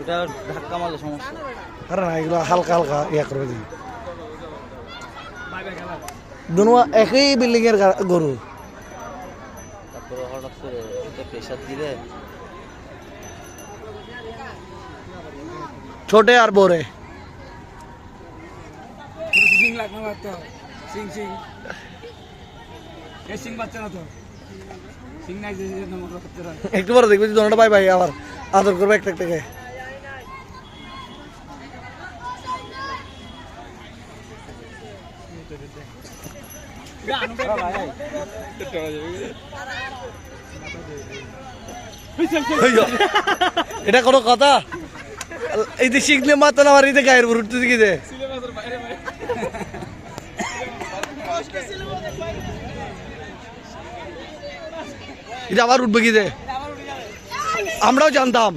এটা ধাক্কা মারলে সমস্যা। আরে না, এগুলো হালকা হালকা ইয়া করে দিই। দুনো একই বিল্ডিং এর গরু। তারপরে হঠাৎ করে প্রেশার দিলে ছোটে আর বড়ে সিং লাগবে না তো। সিং সিং এ সিং বাচ্চা না তো। সিং নাই যে নম্বর বাচ্চারা। একটু বড় দেখবি দুটোটা ভাই ভাই আবার আদর করবে একটা একটাকে। এটা কোনো কথা? এই যে শিখলে মাত্র আমার এই যে গায়ের উপর উঠতে কি যে এটা আবার উঠবে কি যে আমরাও জানতাম।